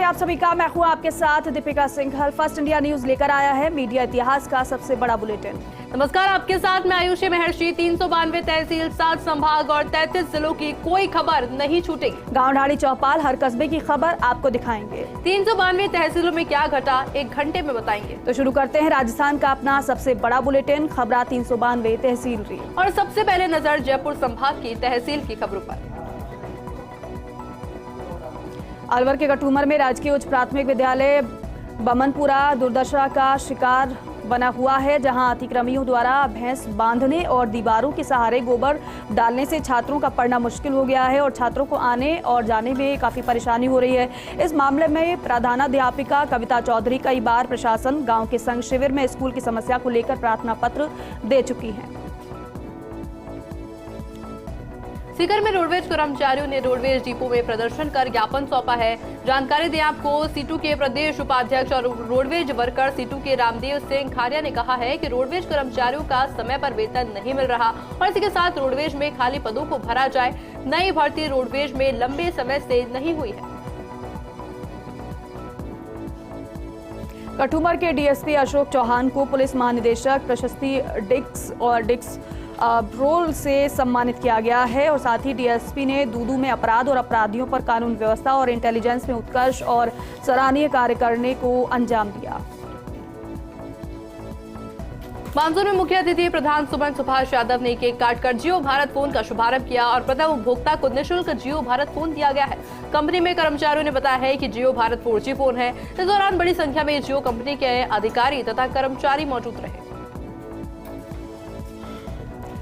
आप सभी का मैं हूं आपके साथ Deepika Singhal. First India news लेकर आया है मीडिया इतिहास का सबसे बड़ा बुलेटिन। नमस्कार, आपके साथ मैं आयुषी महर्षि। 392 तहसील, 7 संभाग और 33 जिलों की कोई खबर नहीं छूटेगी। गांव ढाड़ी चौपाल हर कस्बे की खबर आपको दिखाएंगे। 392 तहसीलों में क्या घटा, 1 घंटे में बताएंगे। तो शुरू करते हैं राजस्थान का अपना सबसे बड़ा बुलेटिन, खबरा 392 तहसील री। और सबसे पहले नजर जयपुर संभाग की तहसील की खबरों पर। अलवर के कटूमर में राजकीय उच्च प्राथमिक विद्यालय बमनपुरा दुर्दशा का शिकार बना हुआ है, जहां अतिक्रमियों द्वारा भैंस बांधने और दीवारों के सहारे गोबर डालने से छात्रों का पढ़ना मुश्किल हो गया है और छात्रों को आने और जाने में काफी परेशानी हो रही है। इस मामले में प्रधानाध्यापिका कविता चौधरी कई बार प्रशासन, गांव के संघ शिविर में स्कूल की समस्या को लेकर प्रार्थना पत्र दे चुकी हैं। सीकर में रोडवेज कर्मचारियों ने रोडवेज डिपो में प्रदर्शन कर ज्ञापन सौंपा है। जानकारी दें आपको, सीटू के प्रदेश उपाध्यक्ष और रोडवेज वर्कर सीटू के रामदेव सिंह खारिया ने कहा है कि रोडवेज कर्मचारियों का समय पर वेतन नहीं मिल रहा और इसी के साथ रोडवेज में खाली पदों को भरा जाए। नई भर्ती रोडवेज में लंबे समय से नहीं हुई है। कटूमर के डीएसपी अशोक चौहान को पुलिस महानिदेशक प्रशस्ति डिक्स ब्रोल से सम्मानित किया गया है और साथ ही डीएसपी ने दूदू में अपराध और अपराधियों पर कानून व्यवस्था और इंटेलिजेंस में उत्कर्ष और सराहनीय कार्य करने को अंजाम दिया। मानसून में मुख्य अतिथि प्रधान सुमन सुभाष यादव ने केक काटकर जियो भारत फोन का शुभारंभ किया और प्रथम उपभोक्ता को निःशुल्क जियो भारत फोन दिया गया है। कंपनी में कर्मचारियों ने बताया है कि जियो भारत 4G फोन है। इस दौरान बड़ी संख्या में जियो कंपनी के अधिकारी तथा कर्मचारी मौजूद रहे।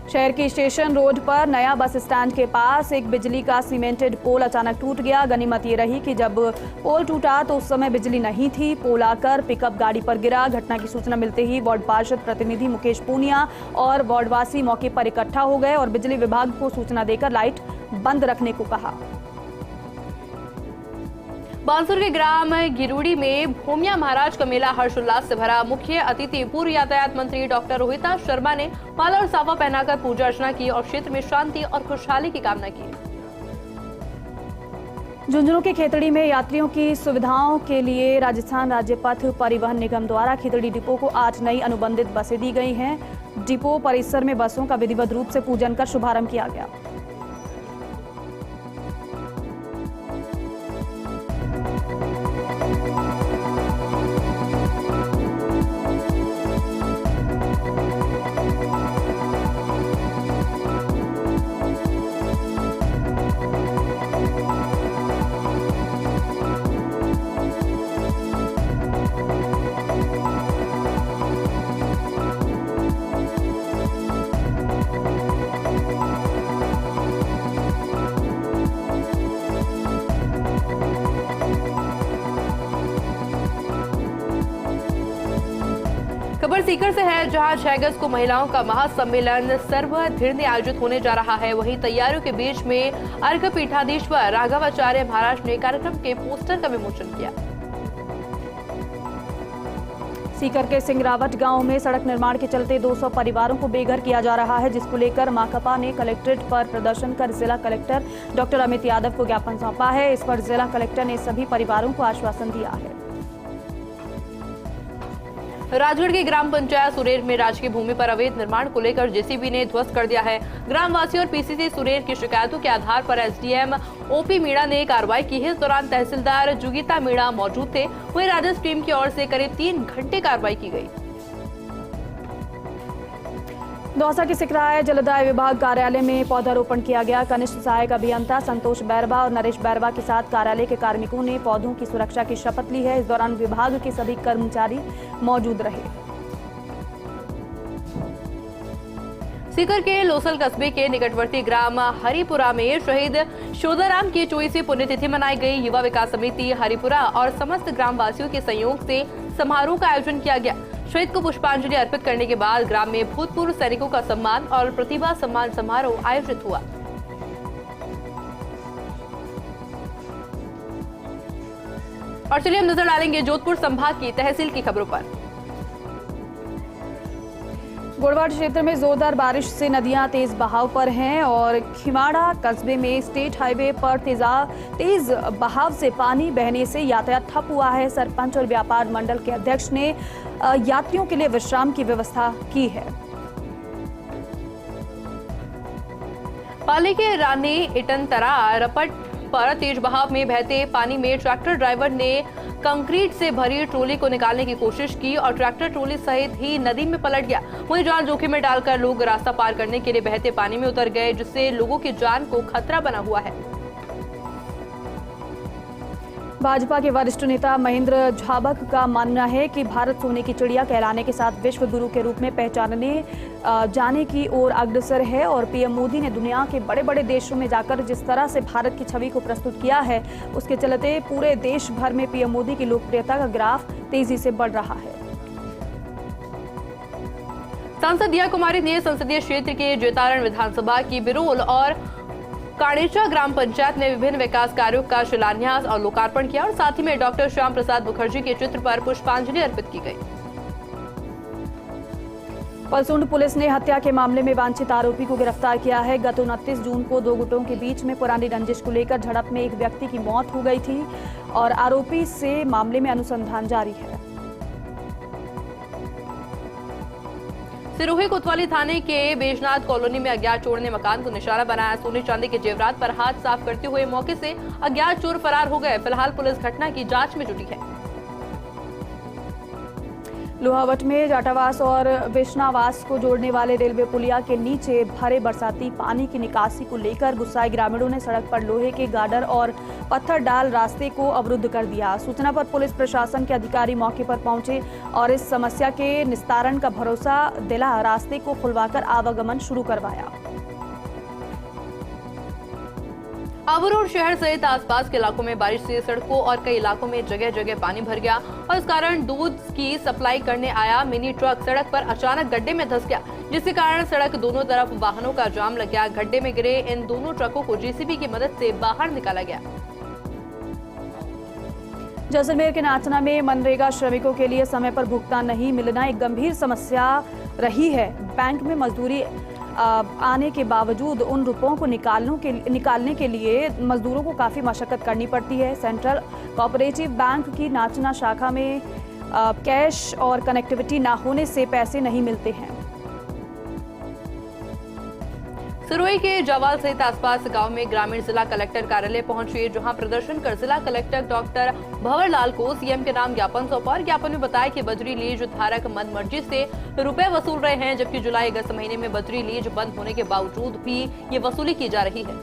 शहर की स्टेशन रोड पर नया बस स्टैंड के पास एक बिजली का सीमेंटेड पोल अचानक टूट गया। गनीमत ये रही कि जब पोल टूटा तो उस समय बिजली नहीं थी। पोल आकर पिकअप गाड़ी पर गिरा। घटना की सूचना मिलते ही वार्ड पार्षद प्रतिनिधि मुकेश पूनिया और वार्डवासी मौके पर इकट्ठा हो गए और बिजली विभाग को सूचना देकर लाइट बंद रखने को कहा। बांसुर के ग्राम गिरुड़ी में भूमिया महाराज का मेला हर्षोल्लास से भरा। मुख्य अतिथि पूर्व यातायात मंत्री डॉक्टर रोहिता शर्मा ने माला और साफा पहनाकर पूजा अर्चना की और क्षेत्र में शांति और खुशहाली की कामना की। झुंझुनू के खेतड़ी में यात्रियों की सुविधाओं के लिए राजस्थान राज्य पथ परिवहन निगम द्वारा खेतड़ी डिपो को 8 नई अनुबंधित बसें दी गई हैं। डिपो परिसर में बसों का विधिवत रूप से पूजन कर शुभारंभ किया गया। खबर सीकर से है, जहां 6 अगस्त को महिलाओं का महासम्मेलन सर्वधीर में आयोजित होने जा रहा है। वहीं तैयारियों के बीच में अर्घ पीठाधीश्वर राघवाचार्य महाराज ने कार्यक्रम के पोस्टर का विमोचन किया। सीकर के सिंगरावट गांव में सड़क निर्माण के चलते 200 परिवारों को बेघर किया जा रहा है, जिसको लेकर माकपा ने कलेक्ट्रेट पर प्रदर्शन कर जिला कलेक्टर डॉक्टर अमित यादव को ज्ञापन सौंपा है। इस पर जिला कलेक्टर ने सभी परिवारों को आश्वासन दिया है। राजगढ़ की ग्राम पंचायत सुरेर में राजकीय भूमि पर अवैध निर्माण को लेकर जेसीबी ने ध्वस्त कर दिया है। ग्रामवासियों और पीसीसी सुरेर की शिकायतों के आधार पर एसडीएम ओपी मीणा ने कार्रवाई की है। इस दौरान तहसीलदार जुगीता मीणा मौजूद थे। वहीं राजस्व टीम की ओर से करीब 3 घंटे कार्रवाई की गई। दौसा के सिकराय जलदाय विभाग कार्यालय में पौधारोपण किया गया। कनिष्ठ सहायक अभियंता संतोष बैरवा और नरेश बैरवा के साथ कार्यालय के कार्मिकों ने पौधों की सुरक्षा की शपथ ली है। इस दौरान विभाग के सभी कर्मचारी मौजूद रहे। सीकर के लोसल कस्बे के निकटवर्ती ग्राम हरिपुरा में शहीद शोधाराम की 24वीं पुण्यतिथि मनाई गई। युवा विकास समिति हरिपुरा और समस्त ग्रामवासियों के सहयोग से समारोह का आयोजन किया गया। शहीद को पुष्पांजलि अर्पित करने के बाद ग्राम में भूतपूर्व सैनिकों का सम्मान और प्रतिभा सम्मान समारोह आयोजित हुआ। और चलिए हम नजर डालेंगे जोधपुर संभाग की तहसील की खबरों पर। गोड़वाट क्षेत्र में जोरदार बारिश से नदियां तेज बहाव पर हैं और खिमाड़ा कस्बे में स्टेट हाईवे पर तेज बहाव से पानी बहने से यातायात ठप हुआ है। सरपंच और व्यापार मंडल के अध्यक्ष ने यात्रियों के लिए विश्राम की व्यवस्था की है। पाली के रानी इटनतरा रपट पर तेज बहाव में बहते पानी में ट्रैक्टर ड्राइवर ने कंक्रीट से भरी ट्रॉली को निकालने की कोशिश की और ट्रैक्टर ट्रॉली सहित ही नदी में पलट गया। वहीं जान जोखिम में डालकर लोग रास्ता पार करने के लिए बहते पानी में उतर गए, जिससे लोगों की जान को खतरा बना हुआ है। भाजपा के वरिष्ठ नेता महेंद्र झाबक का मानना है कि भारत सोने की चिड़िया कहलाने के साथ विश्व गुरु के रूप में पहचानने जाने की ओर अग्रसर है और पीएम मोदी ने दुनिया के बड़े बड़े देशों में जाकर जिस तरह से भारत की छवि को प्रस्तुत किया है, उसके चलते पूरे देश भर में पीएम मोदी की लोकप्रियता का ग्राफ तेजी से बढ़ रहा है। सांसद दिया कुमारी ने संसदीय क्षेत्र के जेतारण विधानसभा की बिरोल और काणेचा ग्राम पंचायत में विभिन्न विकास कार्यों का शिलान्यास और लोकार्पण किया और साथ ही में डॉक्टर श्याम प्रसाद मुखर्जी के चित्र पर पुष्पांजलि अर्पित की गई। पलसुंड पुलिस ने हत्या के मामले में वांछित आरोपी को गिरफ्तार किया है। गत 29 जून को दो गुटों के बीच में पुरानी रंजिश को लेकर झड़प में एक व्यक्ति की मौत हो गई थी और आरोपी से मामले में अनुसंधान जारी है। सिरोही कोतवाली थाने के बैजनाथ कॉलोनी में अज्ञात चोर ने मकान को निशाना बनाया। सोने चांदी के जेवरात पर हाथ साफ करते हुए मौके से अज्ञात चोर फरार हो गए। फिलहाल पुलिस घटना की जांच में जुटी है। लोहावट में जाटावास और विष्णावास को जोड़ने वाले रेलवे पुलिया के नीचे भरे बरसाती पानी की निकासी को लेकर गुस्साए ग्रामीणों ने सड़क पर लोहे के गार्डर और पत्थर डाल रास्ते को अवरुद्ध कर दिया। सूचना पर पुलिस प्रशासन के अधिकारी मौके पर पहुंचे और इस समस्या के निस्तारण का भरोसा दिला रास्ते को खुलवाकर आवागमन शुरू करवाया। आबू रोड शहर सहित आसपास के इलाकों में बारिश से सड़कों और कई इलाकों में जगह जगह पानी भर गया और इस कारण दूध की सप्लाई करने आया मिनी ट्रक सड़क पर अचानक गड्ढे में धंस गया, जिसके कारण सड़क दोनों तरफ वाहनों का जाम लग गया। गड्ढे में गिरे इन दोनों ट्रकों को जेसीबी की मदद से बाहर निकाला गया। जैसलमेर के नाचना में मनरेगा श्रमिकों के लिए समय पर भुगतान नहीं मिलना एक गंभीर समस्या रही है। बैंक में मजदूरी आने के बावजूद उन रुपयों को निकालने के लिए मजदूरों को काफ़ी मशक्कत करनी पड़ती है। सेंट्रल कोऑपरेटिव बैंक की नाचना शाखा में कैश और कनेक्टिविटी ना होने से पैसे नहीं मिलते हैं। सिरोही के जवाल सहित आसपास गांव में ग्रामीण जिला कलेक्टर कार्यालय पहुंचे, जहां प्रदर्शन कर जिला कलेक्टर डॉक्टर भंवरलाल को सीएम के नाम ज्ञापन सौंपा। ज्ञापन में बताया कि बजरी लीज धारक मनमर्जी से रुपए वसूल रहे हैं, जबकि जुलाई अगस्त महीने में बजरी लीज बंद होने के बावजूद भी ये वसूली की जा रही है।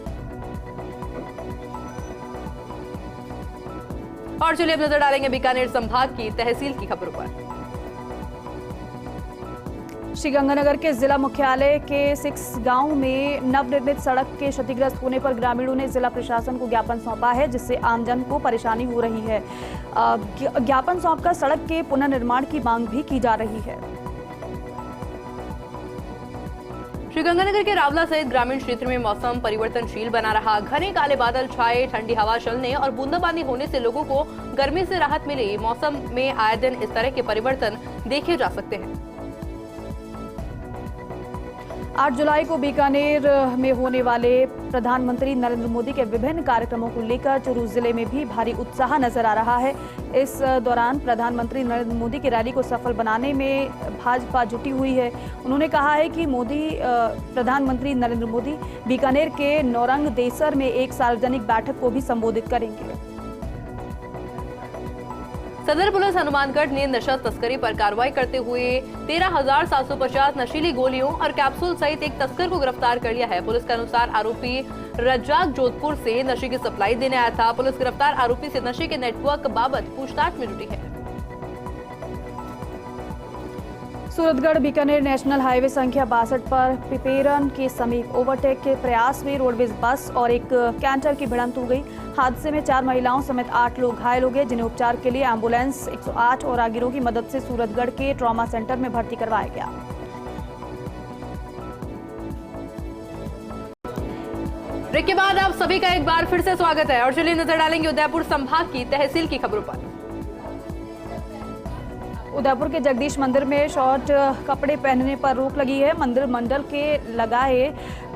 और चलिए अब नजर डालेंगे बीकानेर संभाग की तहसील की खबरों पर। श्रीगंगानगर के जिला मुख्यालय के 6 गांव में नवनिर्मित सड़क के क्षतिग्रस्त होने पर ग्रामीणों ने जिला प्रशासन को ज्ञापन सौंपा है, जिससे आमजन को परेशानी हो रही है। ज्ञापन सौंपकर सड़क के पुनर्निर्माण की मांग भी की जा रही है। श्रीगंगानगर के रावला सहित ग्रामीण क्षेत्र में मौसम परिवर्तनशील बना रहा। घने काले बादल छाए, ठंडी हवा चलने और बूंदाबांदी होने से लोगों को गर्मी से राहत मिली। मौसम में आए दिन इस तरह के परिवर्तन देखे जा सकते हैं। 8 जुलाई को बीकानेर में होने वाले प्रधानमंत्री नरेंद्र मोदी के विभिन्न कार्यक्रमों को लेकर चूरू जिले में भी भारी उत्साह नजर आ रहा है। इस दौरान प्रधानमंत्री नरेंद्र मोदी की रैली को सफल बनाने में भाजपा जुटी हुई है। उन्होंने कहा है कि प्रधानमंत्री नरेंद्र मोदी बीकानेर के नौरंग देसर में एक सार्वजनिक बैठक को भी संबोधित करेंगे। सदर पुलिस हनुमानगढ़ ने नशा तस्करी पर कार्रवाई करते हुए 13,750 नशीली गोलियों और कैप्सूल सहित एक तस्कर को गिरफ्तार कर लिया है। पुलिस के अनुसार आरोपी रज्जाक जोधपुर से नशे की सप्लाई देने आया था। पुलिस गिरफ्तार आरोपी से नशे के नेटवर्क बाबत पूछताछ में जुटी है। सूरतगढ़ बीकानेर नेशनल हाईवे संख्या 62 पर पिपेरन के समीप ओवरटेक के प्रयास में रोडवेज बस और एक कैंटर की भिड़ंत हो गई। हादसे में 4 महिलाओं समेत 8 लोग घायल हो गए, जिन्हें उपचार के लिए एम्बुलेंस 108 और राहगीरों की मदद से सूरतगढ़ के ट्रॉमा सेंटर में भर्ती करवाया गया। ब्रेक के बाद आप सभी का एक बार फिर से स्वागत है और चलिए नजर डालेंगे उदयपुर संभाग की तहसील की खबरों पर। उदयपुर के जगदीश मंदिर में शॉर्ट कपड़े पहनने पर रोक लगी है। मंदिर मंडल के लगाए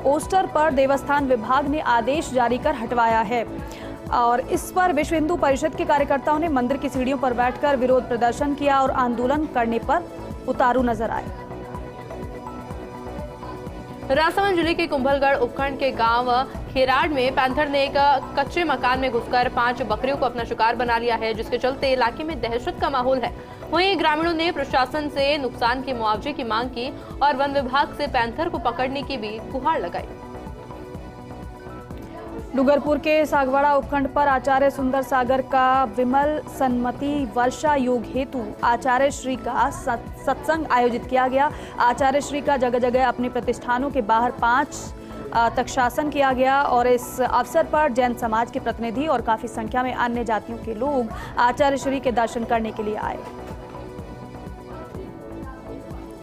पोस्टर पर देवस्थान विभाग ने आदेश जारी कर हटवाया है और इस पर विश्व हिंदू परिषद के कार्यकर्ताओं ने मंदिर की सीढ़ियों पर बैठकर विरोध प्रदर्शन किया और आंदोलन करने पर उतारू नजर आए। राजसमंद जिले के कुंभलगढ़ उपखंड के गांव खेराड़ में पैंथर ने एक कच्चे मकान में घुसकर 5 बकरियों को अपना शिकार बना लिया है, जिसके चलते इलाके में दहशत का माहौल है। वहीं ग्रामीणों ने प्रशासन से नुकसान के मुआवजे की मांग की और वन विभाग से पैंथर को पकड़ने की भी गुहार लगाई। डूंगरपुर के सागवाड़ा उपखंड पर आचार्य सुंदर सागर का विमल सन्मति वर्षा योग हेतु आचार्य श्री का सत्संग आयोजित किया गया। आचार्य श्री का जगह जगह अपने प्रतिष्ठानों के बाहर 5 तक शासन किया गया और इस अवसर पर जैन समाज के प्रतिनिधि और काफी संख्या में अन्य जातियों के लोग आचार्य श्री के दर्शन करने के लिए आए।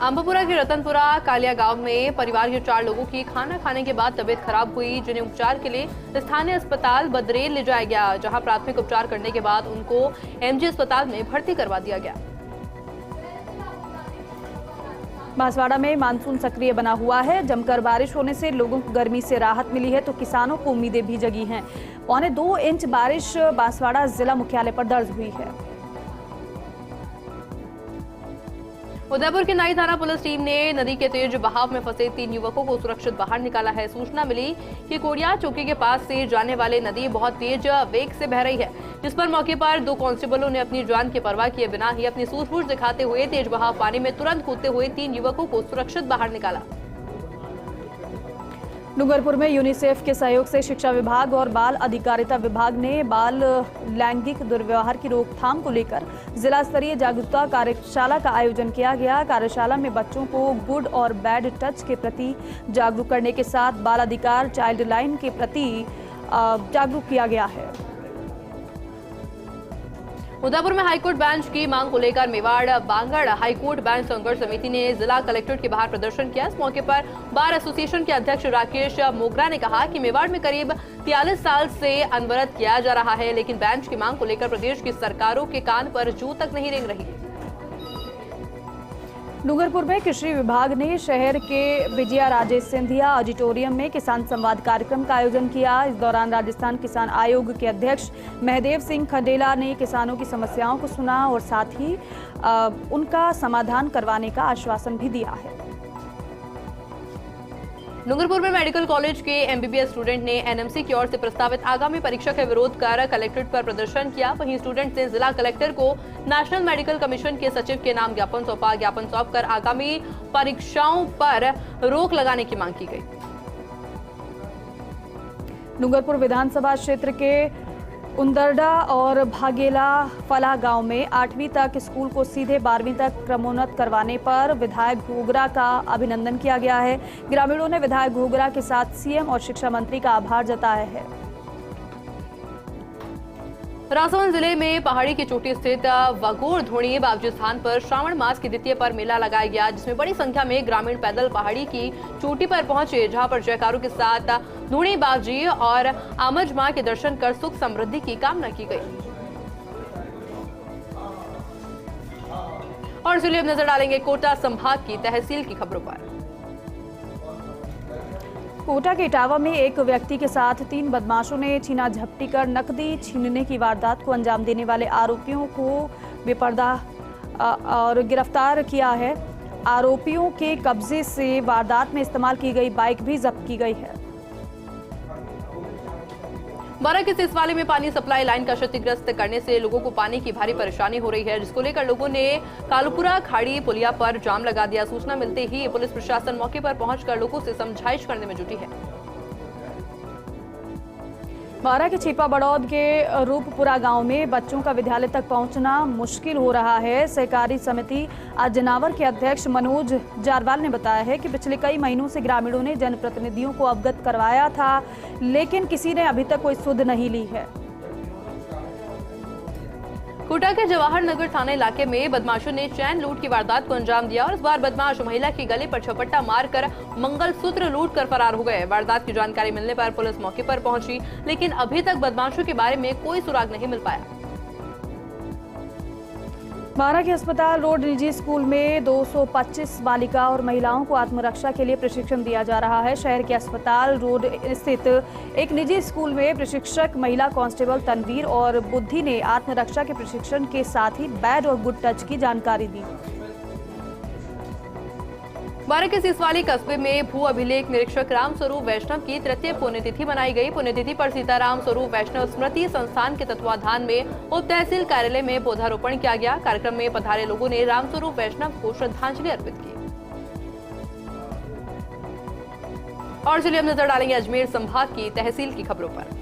अंबापुरा के रतनपुरा कालिया गांव में परिवार के 4 लोगों की खाना खाने के बाद तबीयत खराब हुई, जिन्हें उपचार के लिए स्थानीय अस्पताल बदरेल ले जाया गया, जहां प्राथमिक उपचार करने के बाद उनको एमजी अस्पताल में भर्ती करवा दिया गया। बांसवाड़ा में मानसून सक्रिय बना हुआ है। जमकर बारिश होने से लोगों को गर्मी से राहत मिली है तो किसानों को उम्मीदें भी जगी हैं। 1.25 इंच बारिश बांसवाड़ा जिला मुख्यालय पर दर्ज हुई है। उदयपुर की नाई थाना पुलिस टीम ने नदी के तेज बहाव में फंसे 3 युवकों को सुरक्षित बाहर निकाला है। सूचना मिली कि कोड़िया चौकी के पास से जाने वाले नदी बहुत तेज वेग से बह रही है, जिस पर मौके पर 2 कांस्टेबलों ने अपनी जान की परवाह किए बिना ही अपनी सूझबूझ दिखाते हुए तेज बहाव पानी में तुरंत कूदते हुए 3 युवकों को सुरक्षित बाहर निकाला। डूंगरपुर में यूनिसेफ के सहयोग से शिक्षा विभाग और बाल अधिकारिता विभाग ने बाल लैंगिक दुर्व्यवहार की रोकथाम को लेकर जिला स्तरीय जागरूकता कार्यशाला का आयोजन किया गया। कार्यशाला में बच्चों को गुड और बैड टच के प्रति जागरूक करने के साथ बाल अधिकार चाइल्ड लाइन के प्रति जागरूक किया गया है। उदयपुर में हाईकोर्ट बेंच की मांग को लेकर मेवाड़ बांगड़ हाईकोर्ट बेंच संघर्ष समिति ने जिला कलेक्ट्रेट के बाहर प्रदर्शन किया। इस मौके पर बार एसोसिएशन के अध्यक्ष राकेश मोगरा ने कहा कि मेवाड़ में करीब 43 साल से अनवरत किया जा रहा है, लेकिन बेंच की मांग को लेकर प्रदेश की सरकारों के कान पर जू तक नहीं रेंग रही। डूंगरपुर में कृषि विभाग ने शहर के विजया राजेश सिंधिया ऑडिटोरियम में किसान संवाद कार्यक्रम का आयोजन किया। इस दौरान राजस्थान किसान आयोग के अध्यक्ष महदेव सिंह खंडेला ने किसानों की समस्याओं को सुना और साथ ही उनका समाधान करवाने का आश्वासन भी दिया है। डूंगरपुर में मेडिकल कॉलेज के एमबीबीएस स्टूडेंट ने एनएमसी की ओर से प्रस्तावित आगामी परीक्षा का विरोध कर कलेक्ट्रेट पर प्रदर्शन किया। वहीं स्टूडेंट ने जिला कलेक्टर को नेशनल मेडिकल कमीशन के सचिव के नाम ज्ञापन सौंपा। ज्ञापन सौंपकर आगामी परीक्षाओं पर रोक लगाने की मांग की गई। डूंगरपुर विधानसभा क्षेत्र के उंदरडा और भागेला फला गांव में 8वीं तक स्कूल को सीधे 12वीं तक क्रमोन्नत करवाने पर विधायक घोगरा का अभिनंदन किया गया है। ग्रामीणों ने विधायक घोगरा के साथ सीएम और शिक्षा मंत्री का आभार जताया है। राजसमंद जिले में पहाड़ी की चोटी स्थित वगोर धोणी बाबजी स्थान पर श्रावण मास की द्वितीय पर मेला लगाया गया, जिसमें बड़ी संख्या में ग्रामीण पैदल पहाड़ी की चोटी पर पहुंचे, जहां पर जयकारों के साथ धोणी बाबजी और आमज मां के दर्शन कर सुख समृद्धि की कामना की गई। और चलिए अब नजर डालेंगे कोटा संभाग की तहसील की खबरों पर। कोटा के इटावा में एक व्यक्ति के साथ 3 बदमाशों ने छीना झपटी कर नकदी छीनने की वारदात को अंजाम देने वाले आरोपियों को बेपर्दा और गिरफ्तार किया है। आरोपियों के कब्जे से वारदात में इस्तेमाल की गई बाइक भी जब्त की गई है। बारा के सिसवाली में पानी सप्लाई लाइन का क्षतिग्रस्त करने से लोगों को पानी की भारी परेशानी हो रही है, जिसको लेकर लोगों ने कालूपुरा खाड़ी पुलिया पर जाम लगा दिया। सूचना मिलते ही पुलिस प्रशासन मौके पर पहुंचकर लोगों से समझाइश करने में जुटी है। बारा के छिपा बड़ौद के रूपपुरा गांव में बच्चों का विद्यालय तक पहुंचना मुश्किल हो रहा है। सहकारी समिति अजनावर के अध्यक्ष मनोज जारवाल ने बताया है कि पिछले कई महीनों से ग्रामीणों ने जनप्रतिनिधियों को अवगत करवाया था, लेकिन किसी ने अभी तक कोई सुध नहीं ली है। कोटा के जवाहर नगर थाना इलाके में बदमाशों ने चैन लूट की वारदात को अंजाम दिया और इस बार बदमाश महिला के गले पर झपट्टा मारकर मंगलसूत्र लूट कर फरार हो गए। वारदात की जानकारी मिलने पर पुलिस मौके पर पहुंची, लेकिन अभी तक बदमाशों के बारे में कोई सुराग नहीं मिल पाया। बारा के अस्पताल रोड निजी स्कूल में 225 बालिका और महिलाओं को आत्मरक्षा के लिए प्रशिक्षण दिया जा रहा है। शहर के अस्पताल रोड स्थित एक निजी स्कूल में प्रशिक्षक महिला कांस्टेबल तनवीर और बुद्धि ने आत्मरक्षा के प्रशिक्षण के साथ ही बैड और गुड टच की जानकारी दी। बारा के सिसवाली कस्बे में भू अभिलेख निरीक्षक रामस्वरूप वैष्णव की तृतीय पुण्यतिथि मनाई गई। पुण्यतिथि पर सीताराम स्वरूप वैष्णव स्मृति संस्थान के तत्वाधान में उप तहसील कार्यालय में पौधारोपण किया गया। कार्यक्रम में पधारे लोगों ने रामस्वरूप वैष्णव को श्रद्धांजलि अर्पित की। और चलिए अब नजर डालेंगे अजमेर संभाग की तहसील की खबरों पर।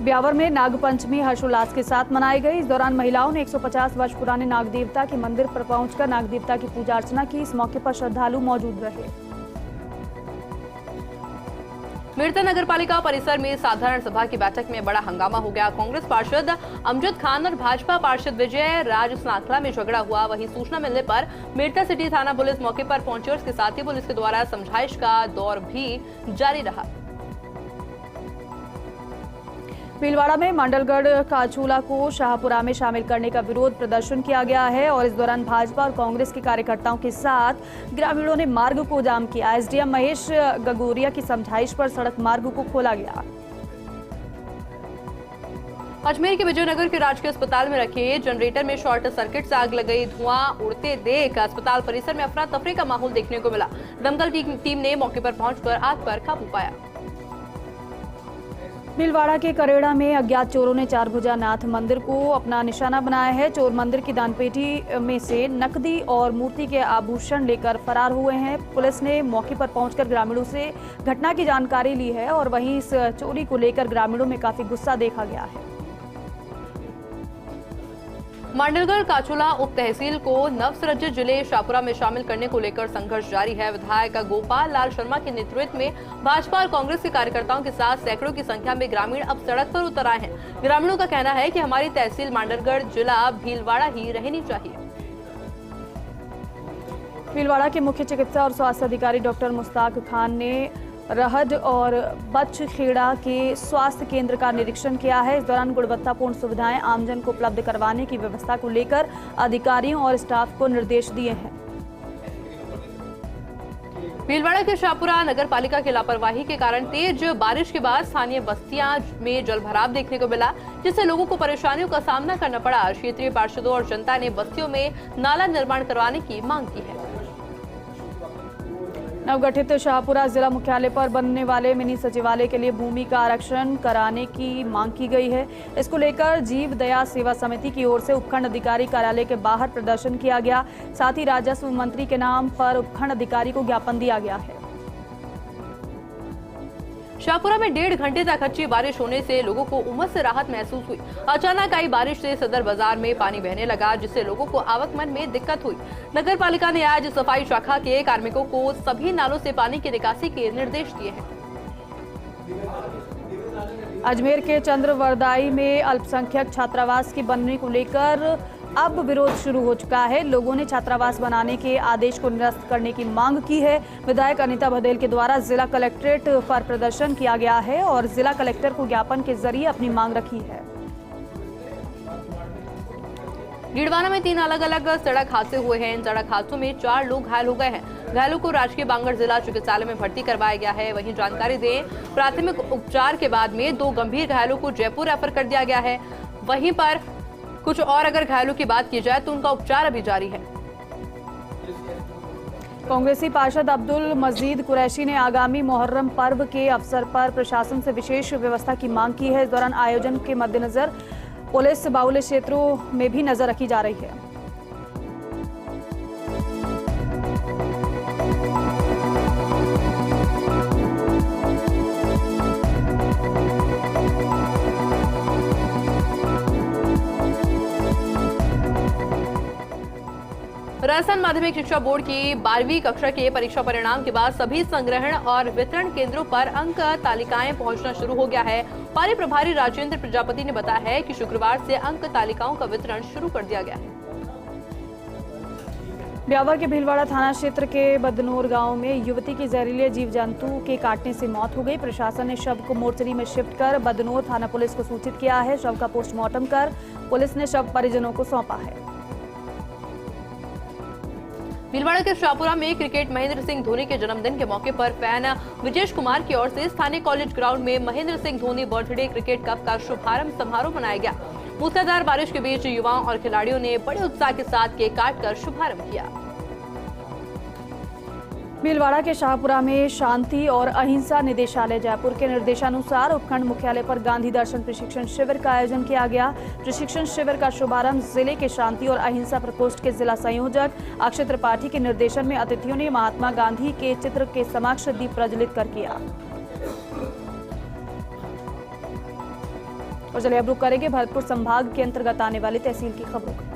ब्यावर में नागपंचमी हर्षोल्लास के साथ मनाई गई। इस दौरान महिलाओं ने 150 वर्ष पुराने नाग देवता के मंदिर पर पहुंचकर नाग देवता की पूजा अर्चना की। इस मौके पर श्रद्धालु मौजूद रहे। मीरता नगर पालिका परिसर में साधारण सभा की बैठक में बड़ा हंगामा हो गया। कांग्रेस पार्षद अमजद खान और भाजपा पार्षद विजय राज स्नाखला में झगड़ा हुआ। वहीं सूचना मिलने पर मीरता सिटी थाना पुलिस मौके पर पहुंची और इसके साथ ही पुलिस के द्वारा समझाइश का दौर भी जारी रहा। भीलवाड़ा में मंडलगढ़ काचूला को शाहपुरा में शामिल करने का विरोध प्रदर्शन किया गया है और इस दौरान भाजपा और कांग्रेस के कार्यकर्ताओं के साथ ग्रामीणों ने मार्ग को जाम किया। एसडीएम महेश गगोरिया की समझाइश पर सड़क मार्ग को खोला गया। अजमेर के विजयनगर के राजकीय अस्पताल में रखे जनरेटर में शॉर्ट सर्किट से आग लग गई। धुआं उड़ते देख अस्पताल परिसर में अफरा तफरी का माहौल देखने को मिला। दमकल टीम ने मौके पर पहुंचकर आग पर काबू पाया। भीलवाड़ा के करेड़ा में अज्ञात चोरों ने चारभुजा नाथ मंदिर को अपना निशाना बनाया है। चोर मंदिर की दानपेटी में से नकदी और मूर्ति के आभूषण लेकर फरार हुए हैं। पुलिस ने मौके पर पहुंचकर ग्रामीणों से घटना की जानकारी ली है और वहीं इस चोरी को लेकर ग्रामीणों में काफी गुस्सा देखा गया है। मंडलगढ़ काचूला उप तहसील को नवसृजित जिले शाहपुरा में शामिल करने को लेकर संघर्ष जारी है। विधायक गोपाल लाल शर्मा के नेतृत्व में भाजपा और कांग्रेस के कार्यकर्ताओं के साथ सैकड़ों की संख्या में ग्रामीण अब सड़क पर उतर आए हैं। ग्रामीणों का कहना है कि हमारी तहसील मंडलगढ़ जिला भीलवाड़ा ही रहनी चाहिए। भीलवाड़ा के मुख्य चिकित्सा और स्वास्थ्य अधिकारी डॉक्टर मुश्ताक खान ने रहड और बचखेड़ा के स्वास्थ्य केंद्र का निरीक्षण किया है। इस दौरान गुणवत्तापूर्ण सुविधाएं आमजन को उपलब्ध करवाने की व्यवस्था को लेकर अधिकारियों और स्टाफ को निर्देश दिए हैं। भीलवाड़ा के शाहपुरा नगर पालिका की लापरवाही के कारण तेज बारिश के बाद स्थानीय बस्तियां में जलभराव देखने को मिला, जिससे लोगों को परेशानियों का सामना करना पड़ा। क्षेत्रीय पार्षदों और जनता ने बस्तियों में नाला निर्माण करवाने की मांग की है। नवगठित शाहपुरा जिला मुख्यालय पर बनने वाले मिनी सचिवालय के लिए भूमि का आरक्षण कराने की मांग की गई है। इसको लेकर जीव दया सेवा समिति की ओर से उपखंड अधिकारी कार्यालय के बाहर प्रदर्शन किया गया। साथ ही राजस्व मंत्री के नाम पर उपखंड अधिकारी को ज्ञापन दिया गया है। शाहपुरा में 1.5 घंटे तक अच्छी बारिश होने से लोगों को उमस से राहत महसूस हुई। अचानक आई बारिश से सदर बाजार में पानी बहने लगा, जिससे लोगों को आवागमन में दिक्कत हुई। नगर पालिका ने आज सफाई शाखा के कार्मिकों को सभी नालों से पानी की निकासी के निर्देश दिए हैं। अजमेर के चंद्रवरदाई में अल्पसंख्यक छात्रावास की बनने को लेकर अब विरोध शुरू हो चुका है। लोगों ने छात्रावास बनाने के आदेश को निरस्त करने की मांग की है। विधायक अनीता बघेल के द्वारा जिला कलेक्ट्रेट पर प्रदर्शन किया गया है और जिला कलेक्टर को ज्ञापन के जरिए अपनी मांग रखी है। डीडवाना में 3 अलग अलग सड़क हादसे हुए हैं। इन सड़क हादसों में 4 लोग घायल हो गए हैं। घायलों को राजकीय बांगड़ जिला चिकित्सालय में भर्ती करवाया गया है। वहीं जानकारी दें, प्राथमिक उपचार के बाद में 2 गंभीर घायलों को जयपुर रेफर कर दिया गया है। वहीं पर कुछ और अगर घायलों की बात की जाए तो उनका उपचार अभी जारी है। कांग्रेसी पार्षद अब्दुल मजीद कुरैशी ने आगामी मुहर्रम पर्व के अवसर पर प्रशासन से विशेष व्यवस्था की मांग की है। इस दौरान आयोजन के मद्देनजर पुलिस बाहुल्य क्षेत्रों में भी नजर रखी जा रही है। राजस्थान माध्यमिक शिक्षा बोर्ड की 12वीं कक्षा के परीक्षा परिणाम के बाद सभी संग्रहण और वितरण केंद्रों पर अंक तालिकाएं पहुंचना शुरू हो गया है। पारी प्रभारी राजेंद्र प्रजापति ने बताया है कि शुक्रवार से अंक तालिकाओं का वितरण शुरू कर दिया गया है। ब्यावर के भीलवाड़ा थाना क्षेत्र के बदनोर गांव में युवती की जहरीले जीव जंतु के काटने से मौत हो गई। प्रशासन ने शव को मोर्चरी में शिफ्ट कर बदनोर थाना पुलिस को सूचित किया है। शव का पोस्टमार्टम कर पुलिस ने शव परिजनों को सौंपा है। भीलवाड़ा के शाहपुरा में क्रिकेट महेंद्र सिंह धोनी के जन्मदिन के मौके पर फैन विजेश कुमार की ओर से स्थानीय कॉलेज ग्राउंड में Mahendra Singh Dhoni birthday cricket cup का शुभारंभ समारोह मनाया गया। मूसलाधार बारिश के बीच युवाओं और खिलाड़ियों ने बड़े उत्साह के साथ केक काटकर शुभारंभ किया। भीलवाड़ा के शाहपुरा में शांति और अहिंसा निदेशालय जयपुर के निर्देशानुसार उपखंड मुख्यालय पर गांधी दर्शन प्रशिक्षण शिविर का आयोजन किया गया। प्रशिक्षण शिविर का शुभारंभ जिले के शांति और अहिंसा प्रकोष्ठ के जिला संयोजक अक्षय त्रिपाठी के निर्देशन में अतिथियों ने महात्मा गांधी के चित्र के समक्ष दीप प्रज्वलित कर किया। और चलिए अब रुक करेंगे भरतपुर संभाग के अंतर्गत आने वाली तहसील की खबरों का।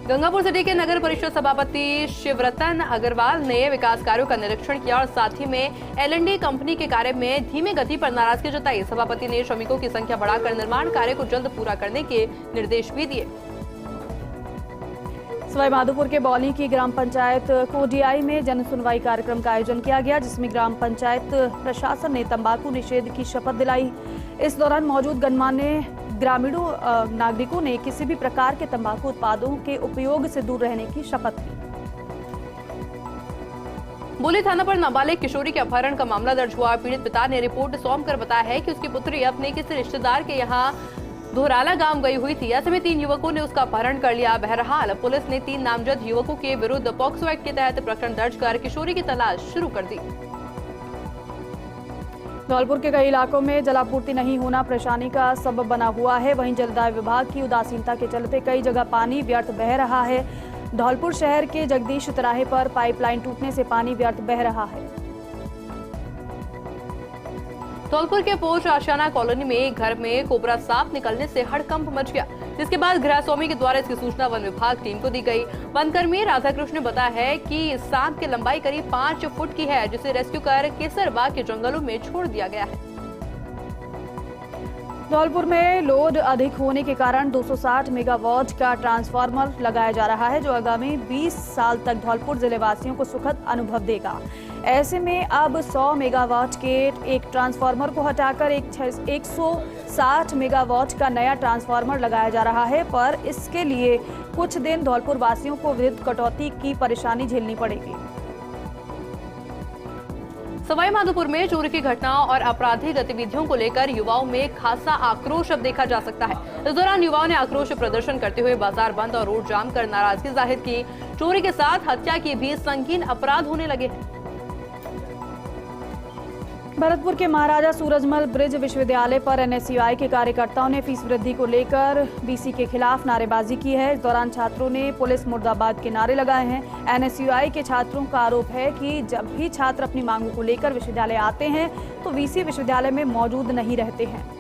गंगापुर सिटी के नगर परिषद सभापति शिवरतन अग्रवाल ने विकास कार्यों का निरीक्षण किया और साथ ही में L&D कंपनी के कार्य में धीमी गति पर नाराजगी जताई। सभापति ने श्रमिकों की संख्या बढ़ाकर निर्माण कार्य को जल्द पूरा करने के निर्देश भी दिए। सवाईमाधोपुर के बौली की ग्राम पंचायत कोडियाई में जन सुनवाई कार्यक्रम का आयोजन किया गया, जिसमें ग्राम पंचायत प्रशासन ने तंबाकू निषेध की शपथ दिलाई। इस दौरान मौजूद गणमान्य ग्रामीणों नागरिकों ने किसी भी प्रकार के तंबाकू उत्पादों के उपयोग से दूर रहने की शपथ ली। बोली थाना पर नाबालिग किशोरी के अपहरण का मामला दर्ज हुआ। पीड़ित पिता ने रिपोर्ट सौंपकर बताया है कि उसकी पुत्री अपने किसी रिश्तेदार के यहाँ दोहराला गांव गई हुई थी। ऐसे में 3 युवकों ने उसका अपहरण कर लिया। बहरहाल पुलिस ने 3 नामजद युवकों के विरुद्ध पॉक्सो एक्ट के तहत प्रकरण दर्ज कर किशोरी की तलाश शुरू कर दी। धौलपुर के कई इलाकों में जलापूर्ति नहीं होना परेशानी का सबब बना हुआ है। वहीं जलदाय विभाग की उदासीनता के चलते कई जगह पानी व्यर्थ बह रहा है। धौलपुर शहर के जगदीश तिराहे पर पाइपलाइन टूटने से पानी व्यर्थ बह रहा है। धौलपुर के पोस्ट आशियाना कॉलोनी में एक घर में कोबरा सांप निकलने से हड़कंप मच गया, जिसके बाद गृहस्वामी के द्वारा इसकी सूचना वन विभाग टीम को दी गई। वनकर्मी राधाकृष्ण ने बताया है कि इस सांप की लंबाई करीब 5 फुट की है, जिसे रेस्क्यू कर केसरबाग के जंगलों में छोड़ दिया गया है। धौलपुर में लोड अधिक होने के कारण 260 मेगावाट का ट्रांसफार्मर लगाया जा रहा है, जो आगामी 20 साल तक धौलपुर जिले वासियों को सुखद अनुभव देगा। ऐसे में अब 100 मेगावाट के एक ट्रांसफार्मर को हटाकर 160 मेगावाट का नया ट्रांसफार्मर लगाया जा रहा है, पर इसके लिए कुछ दिन धौलपुर वासियों को विद्युत कटौती की परेशानी झेलनी पड़ेगी। सवाईमाधोपुर में चोरी की घटनाओं और आपराधिक गतिविधियों को लेकर युवाओं में खासा आक्रोश अब देखा जा सकता है। इस दौरान युवाओं ने आक्रोश प्रदर्शन करते हुए बाजार बंद और रोड जाम कर नाराजगी जाहिर की। चोरी के साथ हत्या के भी संगीन अपराध होने लगे हैं। भरतपुर के महाराजा सूरजमल ब्रिज विश्वविद्यालय पर NSUI के कार्यकर्ताओं ने फीस वृद्धि को लेकर BC के खिलाफ नारेबाजी की है। इस दौरान छात्रों ने पुलिस मुर्दाबाद के नारे लगाए हैं। NSUI के छात्रों का आरोप है कि जब भी छात्र अपनी मांगों को लेकर विश्वविद्यालय आते हैं तो VC विश्वविद्यालय में मौजूद नहीं रहते हैं।